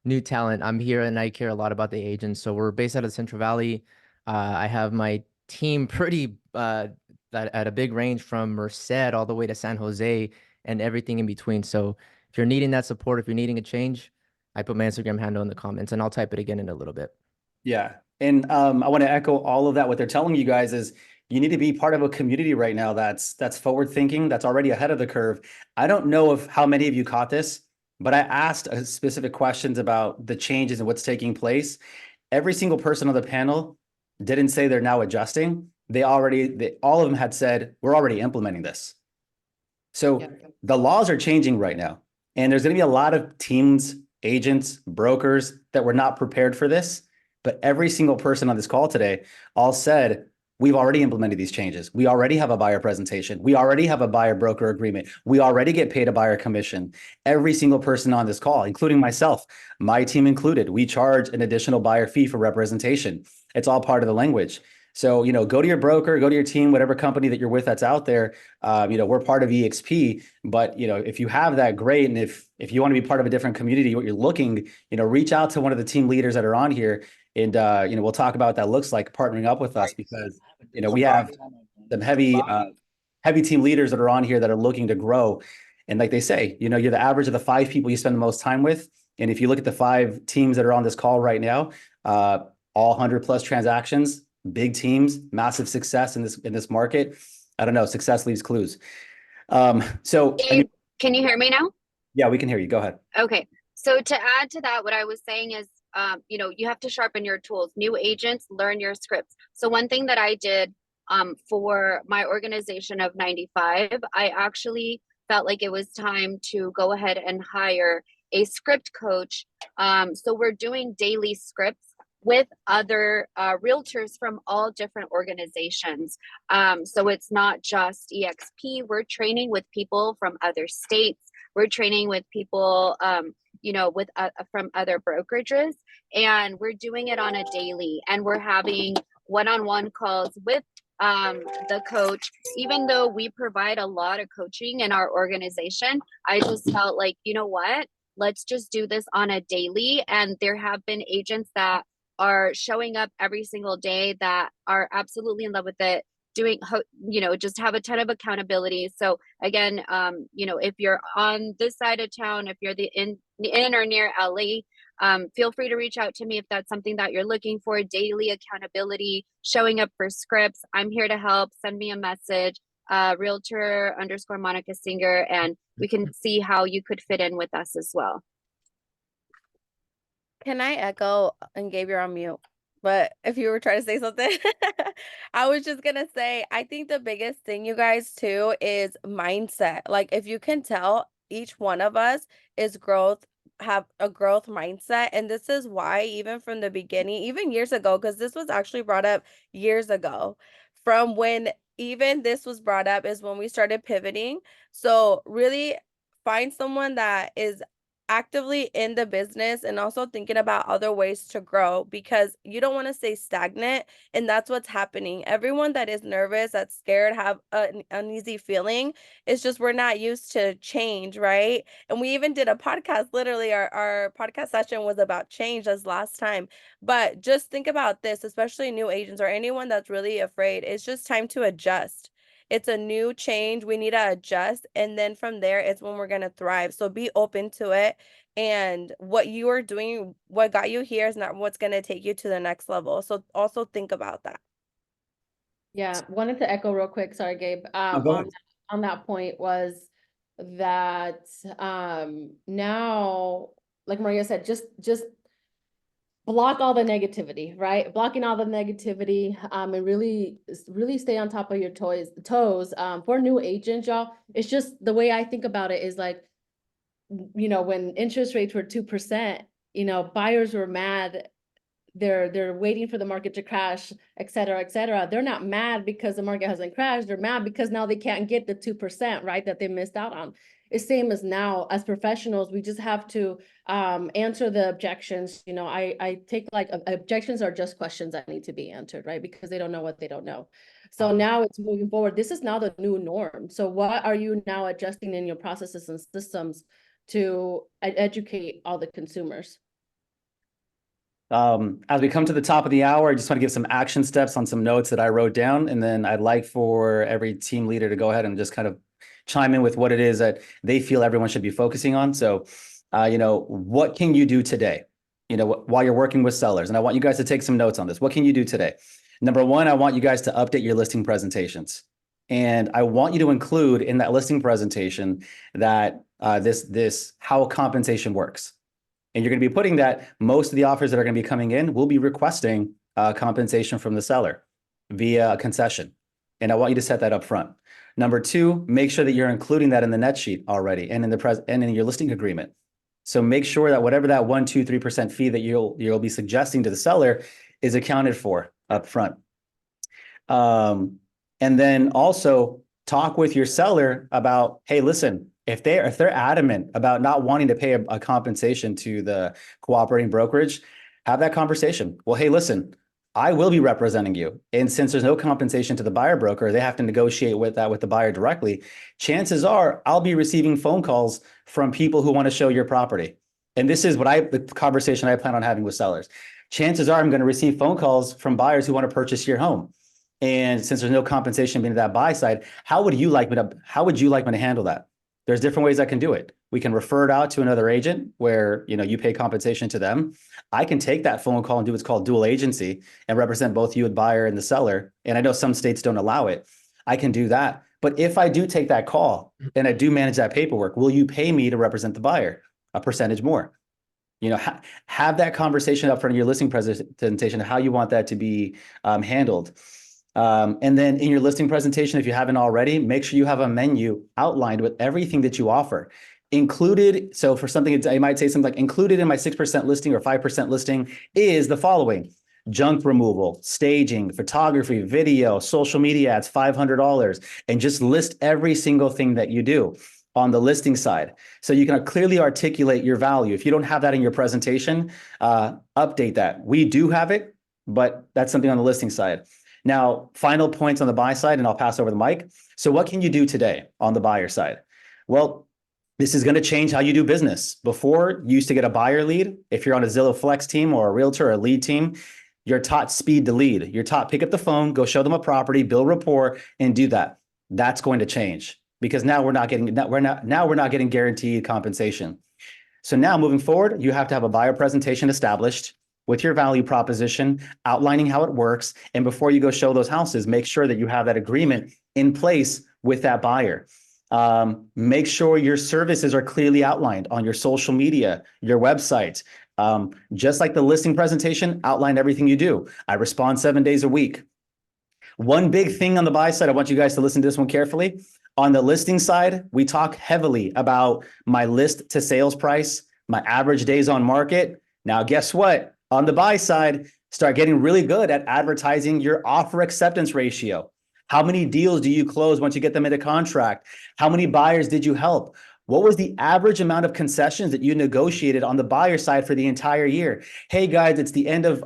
new talent. I'm here and I care a lot about the agents. So we're based out of Central Valley. I have my team pretty at a big range from Merced all the way to San Jose and everything in between. So if you're needing that support, if you're needing a change, I put my Instagram handle in the comments and I'll type it again in a little bit. Yeah. And I want to echo all of that. What they're telling you guys is you need to be part of a community right now that's forward thinking, that's already ahead of the curve. I don't know if how many of you caught this, but I asked specific questions about the changes and what's taking place. Every single person on the panel didn't say they're now adjusting. All of them had said, we're already implementing this. So the laws are changing right now. And there's going to be a lot of teams, agents, brokers that were not prepared for this. But every single person on this call today all said, we've already implemented these changes. We already have a buyer presentation. We already have a buyer broker agreement. We already get paid a buyer commission. Every single person on this call, including myself, my team included, we charge an additional buyer fee for representation. It's all part of the language. So, go to your broker, go to your team, whatever company that you're with that's out there. We're part of EXP, but if you have that, great. And if you want to be part of a different community, what you're looking, reach out to one of the team leaders that are on here. And, we'll talk about what that looks like partnering up with us, because, we have some heavy team leaders that are on here that are looking to grow. And like they say, you're the average of the 5 people you spend the most time with. And if you look at the 5 teams that are on this call right now, all 100+ transactions, big teams, massive success in this market. I don't know. Success leaves clues. So Can you hear me now? Yeah, we can hear you. Go ahead. Okay. So to add to that, what I was saying is, you have to sharpen your tools. New agents, learn your scripts. So one thing that I did for my organization of 95, I actually felt like it was time to go ahead and hire a script coach. So we're doing daily scripts with other realtors from all different organizations. So it's not just EXP. We're training with people from other states. We're training with people, from other brokerages, and we're doing it on a daily. And we're having one-on-one calls with the coach. Even though we provide a lot of coaching in our organization, I just felt like, you know what? Let's just do this on a daily. And there have been agents that are showing up every single day that are absolutely in love with it, doing, just have a ton of accountability. So again, if you're on this side of town, if you're in or near LA, feel free to reach out to me if that's something that you're looking for. Daily accountability, showing up for scripts. I'm here to help. Send me a message, realtor_Monica Singer, and we can see how you could fit in with us as well. Can I echo, and Gabe, you're on mute, but if you were trying to say something, I was just gonna say, I think the biggest thing, you guys, too, is mindset. Like, if you can tell, each one of us have a growth mindset. And this is why, even from the beginning, even years ago, because this was actually brought up years ago, from when even this was brought up is when we started pivoting. So really find someone that is actively in the business and also thinking about other ways to grow, because you don't want to stay stagnant. And that's what's happening. Everyone that is nervous, that's scared, have an uneasy feeling, it's just we're not used to change, right? And we even did a podcast, literally our podcast session was about change as last time. But just think about this, especially new agents or anyone that's really afraid. It's just time to adjust. It's a new change. We need to adjust. And then from there, it's when we're going to thrive. So be open to it. And what you are doing, what got you here, is not what's going to take you to the next level. So also think about that. Yeah, wanted to echo real quick. Sorry, Gabe. On that point was that now, like Maria said, just block all the negativity, right? Blocking all the negativity, and really stay on top of your toes. For new agents, y'all, it's just the way I think about it is like, when interest rates were 2%, buyers were mad. They're waiting for the market to crash, et cetera, et cetera. They're not mad because the market hasn't crashed. They're mad because now they can't get the 2%, right, that they missed out on. It's same as now. As professionals, we just have to answer the objections. You know, I take like objections are just questions that need to be answered, right? Because they don't know what they don't know. So now it's moving forward. This is now the new norm. So what are you now adjusting in your processes and systems to educate all the consumers? As we come to the top of the hour, I just want to give some action steps on some notes that I wrote down, and then I'd like for every team leader to go ahead and just kind of chime in with what it is that they feel everyone should be focusing on. So, you know, what can you do today? You know, while you're working with sellers, and I want you guys to take some notes on this. What can you do today? Number one, I want you guys to update your listing presentations. And I want you to include in that listing presentation that this how compensation works. And you're going to be putting that most of the offers that are going to be coming in will be requesting compensation from the seller via a concession. And I want you to set that up front. Number two, make sure that you're including that in the net sheet already and in the and in your listing agreement. So make sure that whatever that 1%, 2%, 3% fee that you'll be suggesting to the seller is accounted for up front. And then also talk with your seller about, hey, listen, if they're adamant about not wanting to pay a compensation to the cooperating brokerage, have that conversation. Well, hey, listen, I will be representing you. And since there's no compensation to the buyer broker, they have to negotiate with the buyer directly. Chances are I'll be receiving phone calls from people who want to show your property. And this is the conversation I plan on having with sellers. Chances are I'm going to receive phone calls from buyers who want to purchase your home. And since there's no compensation being to that buy side, how would you like me to handle that? There's different ways I can do it. We can refer it out to another agent where, you know, you pay compensation to them. I can take that phone call and do what's called dual agency and represent both you, the buyer, and the seller. And I know some states don't allow it. I can do that. But if I do take that call and I do manage that paperwork, will you pay me to represent the buyer a percentage more? You know, have that conversation up front of your listing presentation of how you want that to be handled. And then in your listing presentation, if you haven't already, make sure you have a menu outlined with everything that you offer included. So for something, I might say something like included in my 6% listing or 5% listing is the following: junk removal, staging, photography, video, social media ads, $500, and just list every single thing that you do on the listing side. So you can clearly articulate your value. If you don't have that in your presentation, update that. We do have it, but that's something on the listing side. Now, final points on the buy side, and I'll pass over the mic. So what can you do today on the buyer side? Well, this is going to change how you do business. Before, you used to get a buyer lead. If you're on a Zillow Flex team or a realtor or a lead team, you're taught speed to lead. You're taught pick up the phone, go show them a property, build rapport, and do that. That's going to change because now we're not getting guaranteed compensation. So now moving forward, you have to have a buyer presentation established with your value proposition, outlining how it works. And before you go show those houses, make sure that you have that agreement in place with that buyer. Make sure your services are clearly outlined on your social media, your website. Just like the listing presentation, outline everything you do. I respond 7 days a week. One big thing on the buy side, I want you guys to listen to this one carefully. On the listing side, we talk heavily about my list to sales price, my average days on market. Now, guess what? On the buy side, start getting really good at advertising your offer acceptance ratio. How many deals do you close once you get them into contract? How many buyers did you help? What was the average amount of concessions that you negotiated on the buyer side for the entire year? Hey guys, it's the end of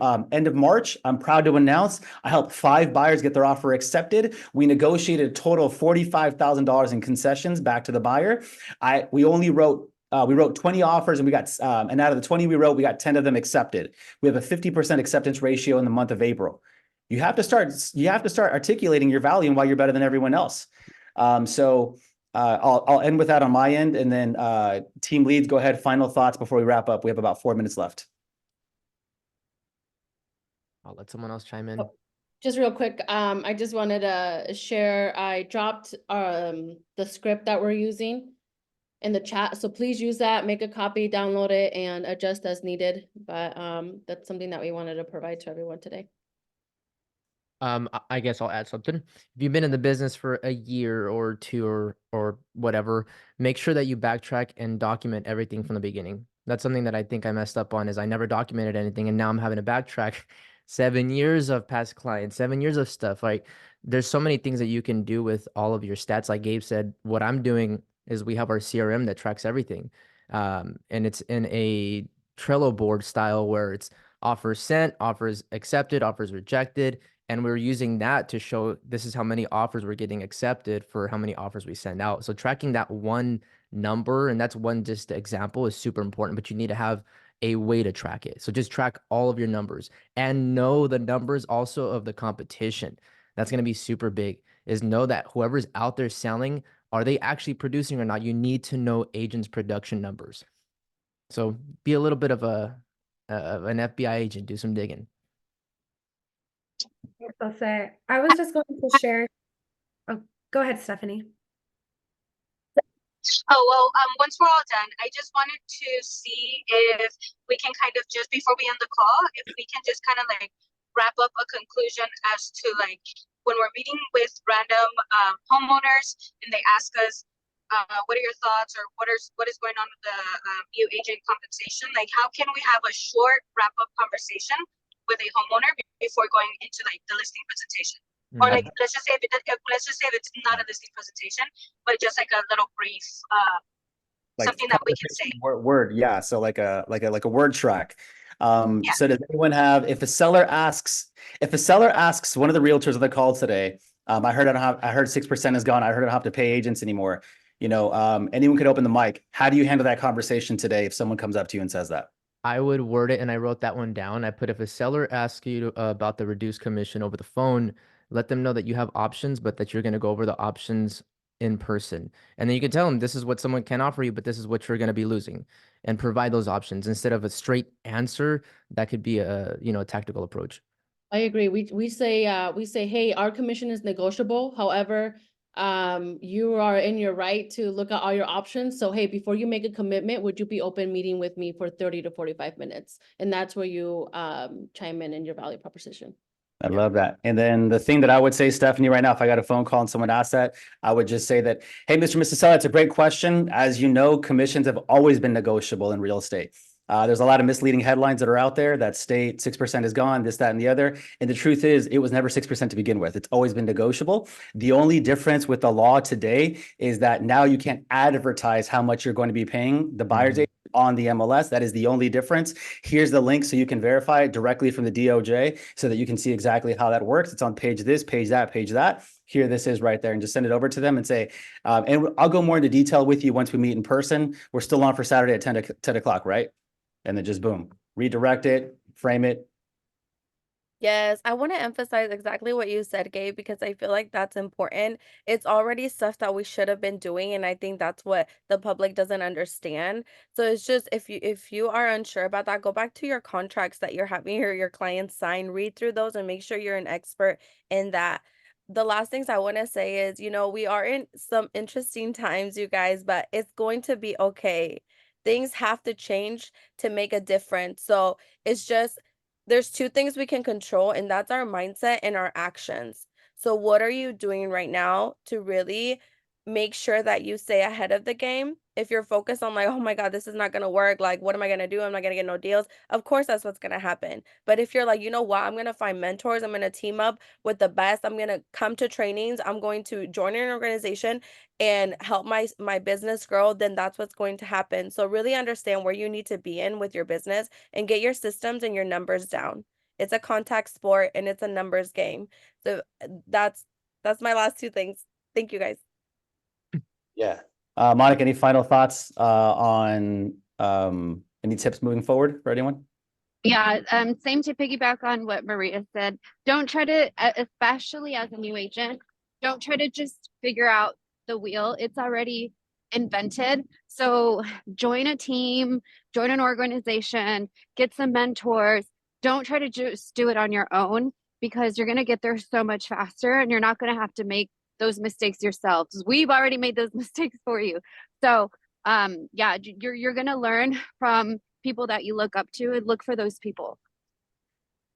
March. I'm proud to announce I helped 5 buyers get their offer accepted. We negotiated a total of $45,000 in concessions back to the buyer. We wrote 20 offers and we got, and out of the 20 we wrote, we got 10 of them accepted. We have a 50% acceptance ratio in the month of April. You have to start articulating your value and why you're better than everyone else. I'll end with that on my end, and then team leads, go ahead. Final thoughts before we wrap up. We have about 4 minutes left. I'll let someone else chime in. Just real quick, I just wanted to share, I dropped the script that we're using in the chat. So please use that, make a copy, download it, and adjust as needed. But that's something that we wanted to provide to everyone today. I guess I'll add something. If you've been in the business for a year or two or whatever, make sure that you backtrack and document everything from the beginning. That's something that I think I messed up on, is I never documented anything, and now I'm having to backtrack 7 years of past clients, 7 years of stuff. Like, there's so many things that you can do with all of your stats. Like Gabe said, what I'm doing is we have our CRM that tracks everything. And it's in a Trello board style where it's offers sent, offers accepted, offers rejected. And we're using that to show this is how many offers we're getting accepted for how many offers we send out. So tracking that one number, and that's one just example, is super important, but you need to have a way to track it. So just track all of your numbers and know the numbers also of the competition. That's going to be super big, is know that whoever's out there selling, are they actually producing or not? You need to know agents' production numbers. So be a little bit of an FBI agent, do some digging. Jose, I was just going to share. Oh, go ahead, Stephanie. Oh, well, once we're all done, I just wanted to see if we can kind of, just before we end the call, if we can just kind of like wrap up a conclusion as to like when we're meeting with random homeowners and they ask us, what are your thoughts, or what is going on with the new agent compensation? Like, how can we have a short wrap up conversation with a homeowner before going into like the listing presentation? Or like, let's just say if it's not a listing presentation, but just like a little brief, Like something that we can say. word, yeah. So like a word track. Yeah. So does anyone have, if a seller asks one of the realtors on the call today, I heard 6% is gone. I heard I don't have to pay agents anymore. You know, anyone could open the mic. How do you handle that conversation today if someone comes up to you and says that? I would word it, and I wrote that one down. I put, if a seller asks you about the reduced commission over the phone, let them know that you have options, but that you're going to go over the options in person. And then you can tell them this is what someone can offer you, but this is what you're going to be losing, and provide those options instead of a straight answer. That could be a tactical approach. I agree. We say, hey, our commission is negotiable. However, you are in your right to look at all your options. So, hey, before you make a commitment, would you be open meeting with me for 30 to 45 minutes? And that's where you chime in your value proposition. I love that. And then the thing that I would say, Stephanie, right now, if I got a phone call and someone asked that, I would just say that, hey, Mr. Mrs. Seller, it's a great question. As you know, commissions have always been negotiable in real estate. There's a lot of misleading headlines that are out there that state 6% is gone, this, that, and the other. And the truth is, it was never 6% to begin with. It's always been negotiable. The only difference with the law today is that now you can't advertise how much you're going to be paying the buyer's agent on the MLS. That is the only difference. Here's the link so you can verify it directly from the DOJ so that you can see exactly how that works. It's on page this, page that, page that. Here, this is right there, and just send it over to them and say, and I'll go more into detail with you once we meet in person. We're still on for Saturday at 10 o'clock, right? And then just boom, redirect it, frame it. Yes, I want to emphasize exactly what you said, Gabe, because I feel like that's important. It's already stuff that we should have been doing, and I think that's what the public doesn't understand. So it's just, if you are unsure about that, go back to your contracts that you're having your clients sign, read through those, and make sure you're an expert in that. The last things I want to say is, we are in some interesting times, you guys, but it's going to be okay. Things have to change to make a difference. So it's just, there's two things we can control, and that's our mindset and our actions. So what are you doing right now to really make sure that you stay ahead of the game? If you're focused on like, oh my God, this is not going to work. Like, what am I going to do? I'm not going to get no deals. Of course, that's what's going to happen. But if you're like, you know what, I'm going to find mentors. I'm going to team up with the best. I'm going to come to trainings. I'm going to join an organization and help my business grow, then that's what's going to happen. So really understand where you need to be in with your business and get your systems and your numbers down. It's a contact sport and it's a numbers game. So that's my last two things. Thank you guys. Yeah. Monica, any final thoughts on any tips moving forward for anyone? Yeah, same to piggyback on what Maria said. Don't try to, especially as a new agent, don't try to just figure out the wheel. It's already invented. So join a team, join an organization, get some mentors. Don't try to just do it on your own, because you're going to get there so much faster and you're not going to have to make those mistakes yourselves. We've already made those mistakes for you. So yeah, you're going to learn from people that you look up to, and look for those people.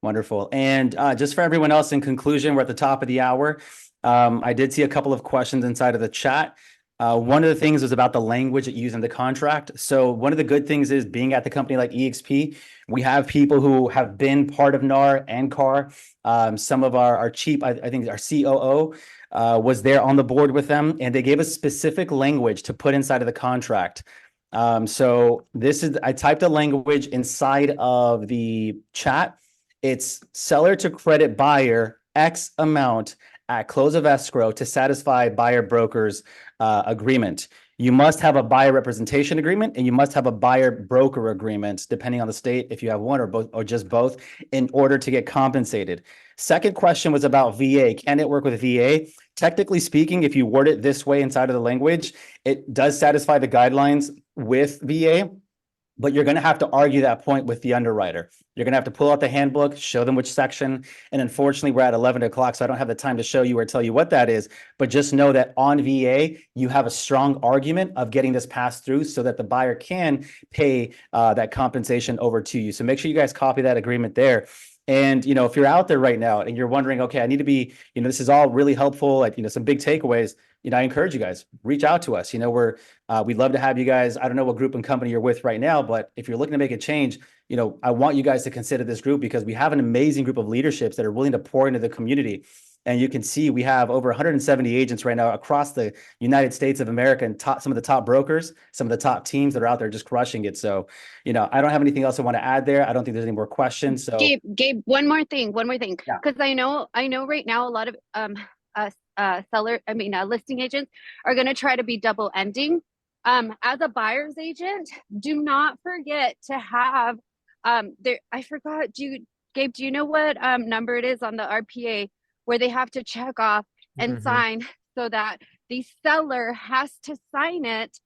Wonderful. And just for everyone else, in conclusion, we're at the top of the hour. I did see a couple of questions inside of the chat. One of the things was about the language that you use in the contract. So one of the good things is being at the company like EXP, we have people who have been part of NAR and CAR. Some of our chief, I think our COO was there on the board with them, and they gave us specific language to put inside of the contract. So this is, I typed a language inside of the chat. It's seller to credit buyer X amount at close of escrow to satisfy buyer broker's agreement. You must have a buyer representation agreement, and you must have a buyer broker agreement, depending on the state, if you have one or both, or just both, in order to get compensated. Second question was about VA. Can it work with VA? Technically speaking, if you word it this way inside of the language, it does satisfy the guidelines with VA, but you're going to have to argue that point with the underwriter. You're going to have to pull out the handbook, show them which section. And unfortunately, we're at 11 o'clock, so I don't have the time to show you or tell you what that is. But just know that on VA, you have a strong argument of getting this passed through so that the buyer can pay that compensation over to you. So make sure you guys copy that agreement there. And, you know, if you're out there right now and you're wondering, okay, I need to be, you know, this is all really helpful, like, you know, some big takeaways, you know, I encourage you guys, reach out to us. You know, we'd love to have you guys. I don't know what group and company you're with right now, but if you're looking to make a change, you know, I want you guys to consider this group, because we have an amazing group of leaderships that are willing to pour into the community. And you can see we have over 170 agents right now across the United States of America, and some of the top brokers, some of the top teams that are out there just crushing it. So, you know, I don't have anything else I want to add there. I don't think there's any more questions. So Gabe, one more thing, Yeah. because I know right now a lot of listing agents are going to try to be double ending. As a buyer's agent, do not forget to have I forgot, Gabe, do you know what number it is on the RPA where they have to check off and sign, so that the seller has to sign it,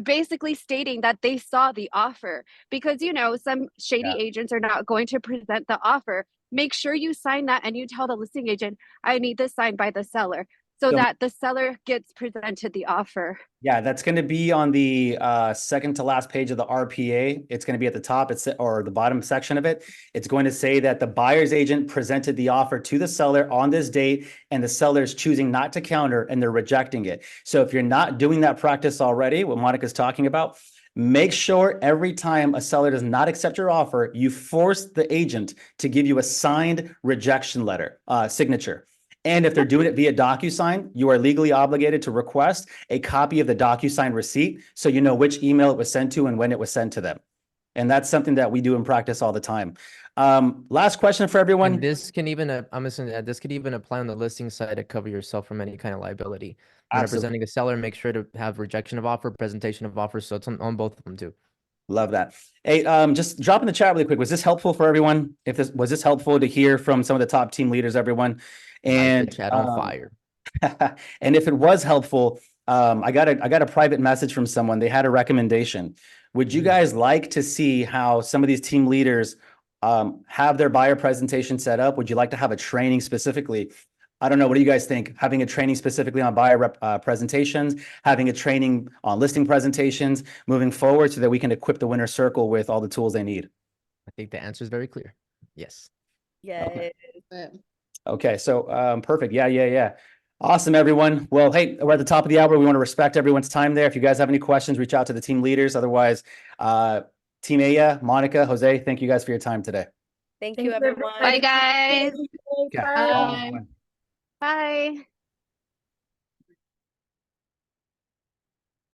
basically stating that they saw the offer? Because, you know, some shady agents are not going to present the offer. Make sure you sign that, and you tell the listing agent, I need this signed by the seller, so that the seller gets presented the offer. Yeah, that's going to be on the second to last page of the RPA. It's going to be at the top, or the bottom section of it. It's going to say that the buyer's agent presented the offer to the seller on this date, and the seller is choosing not to counter, and they're rejecting it. So if you're not doing that practice already, what Monica's talking about, make sure every time a seller does not accept your offer, you force the agent to give you a signed rejection letter, signature. And if they're doing it via DocuSign, you are legally obligated to request a copy of the DocuSign receipt, so you know which email it was sent to and when it was sent to them. And that's something that we do in practice all the time. Last question for everyone. And this can even, I'm assuming that this could even apply on the listing side to cover yourself from any kind of liability. When representing a seller, make sure to have rejection of offer, presentation of offer. So it's on both of them too. Love that. Hey, just drop in the chat really quick. Was this helpful for everyone? Was this helpful to hear from some of the top team leaders, everyone? And the chat on fire. And if it was helpful, I got a private message from someone. They had a recommendation. Would you guys like to see how some of these team leaders have their buyer presentation set up? Would you like to have a training specifically? I don't know. What do you guys think? Having a training specifically on buyer presentations, having a training on listing presentations moving forward, so that we can equip the winner circle with all the tools they need? I think the answer is very clear. Yes. Yes. Okay, so perfect. Yeah. Awesome, everyone. Well, hey, we're at the top of the hour. We want to respect everyone's time there. If you guys have any questions, reach out to the team leaders. Otherwise, Team Aya, Monica, Jose, thank you guys for your time today. Thank you, Thanks, everyone. Bye, guys. Okay. Bye. Bye.